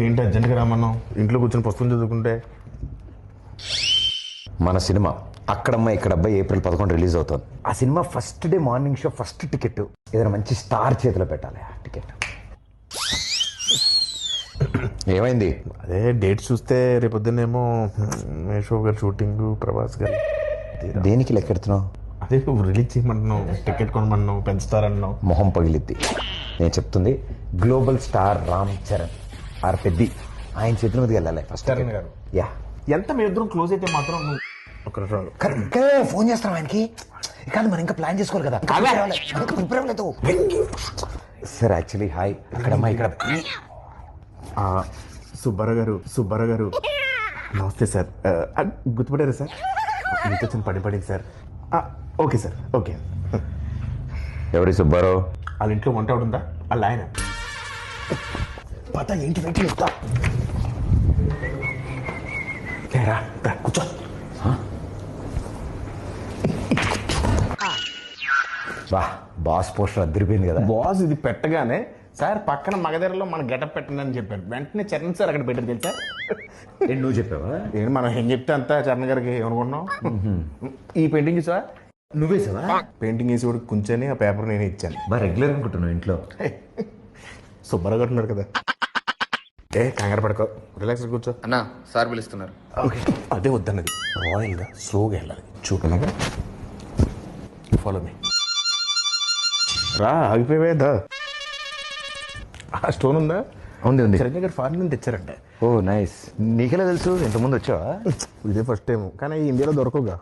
ఏంటి అర్జెంట్గా రామన్నాం? ఇంట్లో కూర్చొని పుస్తకం చదువుకుంటే. మన సినిమా అక్కడమ్మ ఇక్కడ అబ్బాయి April 11 రిలీజ్ అవుతుంది. ఆ cinema first day morning show first ticket ఏదైనా మంచి స్టార్ చేతిలో పెట్టాలి. ఆ టికెట్ ఏమైంది? అదే డేట్ చూస్తే రేపొద్దునేమో మేషో గారు షూటింగ్, ప్రభాస్ గారు. దేనికి లెక్కెడుతున్నావు? అదే రిలీజ్ చేయమంటున్నావు, టికెట్ కొనమన్నావు, పెంచుతారన్నావు. మొహం పగిలిద్ది. నేను చెప్తుంది గ్లోబల్ స్టార్ రామ్ చరణ్ ఆర్ పెద్ది ఆయన చేతుల మీదకి వెళ్ళాలి ఫస్ట్. చరణ్ గారు యా ఎంత మీ ఇద్దరం క్లోజ్ అయితే మాత్రం నువ్వు ఒక ఫోన్ చేస్తాం ఆయనకి. కాదు మనం ఇంకా ప్లాన్ చేసుకోవాలి కదా. ప్రిపేర్ అవ్వలేదు సార్. యాక్చువల్లీ హాయ్ అక్కడమ్మా ఇక్కడ సుబ్బారావు గారు నమస్తే సార్. గుర్తుపడారా సార్? మీతో చిన్న పడింది సార్. Okay sir, okay. ఎవరి సుబ్బారావు? వాళ్ళ ఇంట్లో వంట ఉందా? వాళ్ళ ఆయన పత ఏంటి వెంట చెప్తా. కూర్చో. బాస్ పోస్టర్ అదిరిపోయింది కదా. బాస్ ఇది పెట్టగానే సార్ పక్కన మగధరలో మన గెటప్ పెట్టండి అని చెప్పాడు. వెంటనే చరణ్ సార్ అక్కడ పెట్టారు తెలుసా. నువ్వు చెప్పావా? ఏంటి మనం ఏం చెప్తే అంతా చరణ్ గారికి ఏమనుకుంటున్నాం. ఈ పెయింటింగ్ చూసా? నువ్వే సార్ పెయింటింగ్ వేసి కూడా కూర్చొని ఆ పేపర్ నేనే ఇచ్చాను. రెగ్యులర్ అనుకుంటున్నావు ఇంట్లో. సుబ్బారావు గారు ఉన్నారు కదా. కంగారు పడుకో, రిలాక్స్ కూర్చో. అన్నా సార్ పిలుస్తున్నారు. ఓకే అదే వద్దన్నది. రాయల్గా స్లోగా వెళ్ళాలి. చూడనగా ఫాలో మీ. రా ఆగిపోయేదా? ఆ స్టోన్ ఉందా? ఉంది. చరణ్ గారు ఫారెన్ నుంచి తెచ్చారంట. ఓ నైస్. నీకెలా తెలుసు? ఇంతకుముందు వచ్చావా? ఇదే ఫస్ట్ టైం, కానీ ఇండియాలో దొరకవుగా.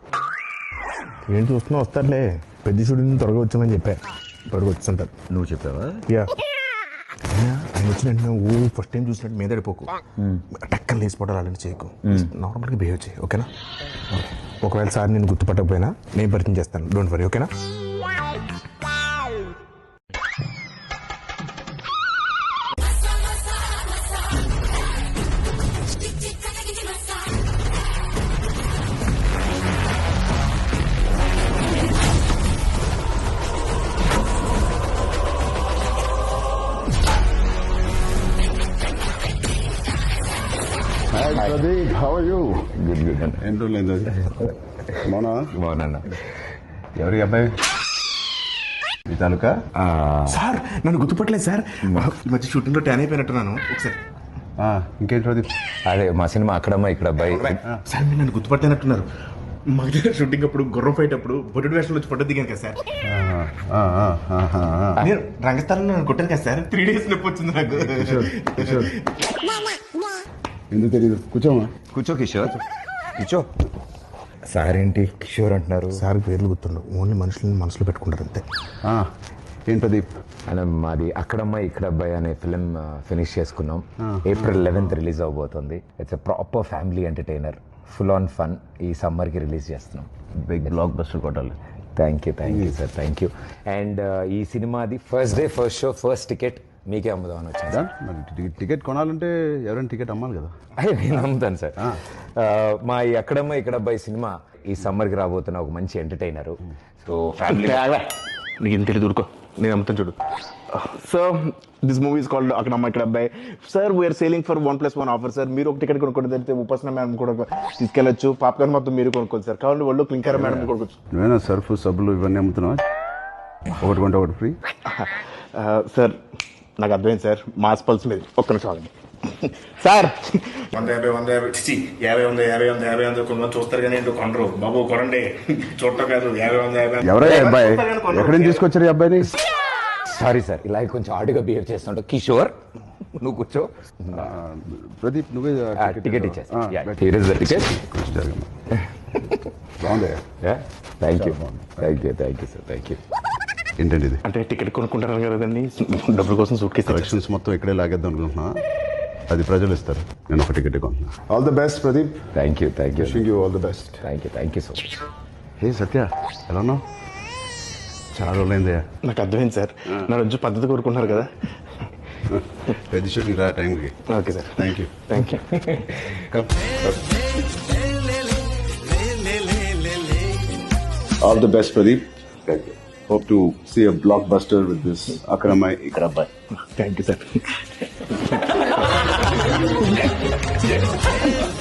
ఏం చూస్తున్నా వస్తారులే. పెద్ద షూటింగ్ త్వరగా వచ్చామని చెప్పా. త్వరగా వచ్చుంటారు. నువ్వు చెప్పావా? యా. ఆయన వచ్చినట్టు ఫస్ట్ టైం చూసినట్టు మీద పడిపోకు. టక్కన లేచిపోవడాలు అలాంటి చేయకు. నార్మల్గా బిహేవ్ చేయి, ఓకేనా? ఒకవేళ సార్ నేను గుర్తుపట్టకపోయినా నేను పరిచయం చేస్తాను. డోంట్ వరీ, ఓకేనా? Pradeep, how are you? Good good. ఏంటో లేదు బాగున్నా. ఎవరి అబ్బాయి? మీ తాలూకా? సార్ నన్ను గుర్తుపట్టలేదు సార్. ఈ మధ్య షూటింగ్లో ట్యాన్ అయిపోయినట్టున్నాను. ఒకసారి ఇంకేంటి ప్రదీప్? అదే మా సినిమా అక్కడమ్మా ఇక్కడ అబ్బాయి. సార్ మీరు నన్ను గుర్తుపట్టినట్టున్నారు. మగ షూటింగ్ అప్పుడు గుర్రం ఫైట్ అప్పుడు బొడ్డు వేషంలో వచ్చి ఫోటో దిగాను కదా సార్. నేను రంగస్థలంలో నన్ను కొట్టాను కదా సార్. 3 days నొప్పి వచ్చింది నాకు. ఎందుకు తెలియదు? కూర్చోమా. కూర్చో కిషోర్, కూర్చో. సార్ ఏంటి కిషోర్ అంటున్నారు? సార్ పేర్లు గుర్తుండవు, ఓన్లీ మనుషులని మనసులో పెట్టుకుంటారు అంతే. ఏం ప్రదీప్? అలా మాది అక్కడమ్మ ఇక్కడ అబ్బాయి అనే ఫిలిం ఫినిష్ చేసుకున్నాం. April 11 రిలీజ్ అవబోతుంది. It's a proper family entertainer, full on fun. ఈ సమ్మర్కి రిలీజ్ చేస్తున్నాం. బిగ్ బ్లాక్ బస్టర్ కొట్టాలి. Thank you sir, thank you. And ఈ సినిమాది first day first show first ticket మీకే అమ్ముదామని వచ్చింది. మరి టికెట్ కొనాలంటే ఎవరైనా టికెట్ అమ్మాలి కదా. నేను అమ్ముతాను సార్. మా ఈ అక్కడమ్మ ఇక్కడ అబ్బాయి సినిమా ఈ సమ్మర్కి రాబోతున్న ఒక మంచి ఎంటర్టైనర్. సో ఫ్యామిలీ నీకు ఏం తెలియదు, ఊరుకో. నేను అమ్ముతాను చూడు. So this movie is called Akkadamma Ikkada Abbayi. Sir we are selling for 1+1 offer sir. మీరు ఒక టికెట్ కొనుక్కోండి, తెలిస్తే ఉపాసన మేడం కూడా తీసుకెళ్ళచ్చు. పాప్కార్న్ మొత్తం మీరు కొనుక్కోండి సార్. కావాలి వాళ్ళు క్లింకర్ మేడం కొనుక్కోవచ్చు. నువ్వేనా సర్ఫ్ సబ్బులు ఇవన్నీ అమ్ముతున్నావా? ఒకటి కొంటే ఒకటి ఫ్రీ. సార్ నాకు అర్థమైంది సార్. మాస్ పల్స్ మీద ఒక్క నిమిషం ఆగండి సార్. 150 కొంతమంది చూస్తారు కానీ ఏంటో కొనరు. బాబు కొనండి, చూడటం కాదు. 50 ఎవరయ్యా అబ్బాయి? ఎక్కడి నుంచి తీసుకొచ్చారు ఈ అబ్బాయిని? సారీ సార్, ఇలా కొంచెం ఆడుగా బిహేవ్ చేస్తుంటా. కిషోర్ నువ్వు కూర్చో. ప్రదీప్ నువ్వే టికెట్ ఇచ్చేస్తా. Here is the ticket. బాగుంది. Thank you sir, thank you. ఏంటండి ఇది? అంటే టికెట్ కొనుక్కుంటారు కదండి, డబ్బుల కోసం సూట్ కేసు కలెక్షన్స్ మొత్తం ఇక్కడే లాగేద్దాం అనుకుంటున్నా. అది ప్రజలు ఇస్తారు. నేను ఒక టికెట్ కొంటున్నా. All the best Pradeep. Thank you. Wishing you all the best. Thank you so much. Hey Satya, ఎలా ఉన్నావు? చాలా రోజులైందయ్యా. నాకు అర్థమైంది సార్. నా రోజు పద్ధతి కోరుకుంటున్నారు కదా. పెద్ద షూటింగ్ రా టైంకి. Okay sir, thank you. All the best, Pradeep. Thank you. Hope to see a blockbuster with this Akramai Ikrabbai. Thank you, sir. Yes.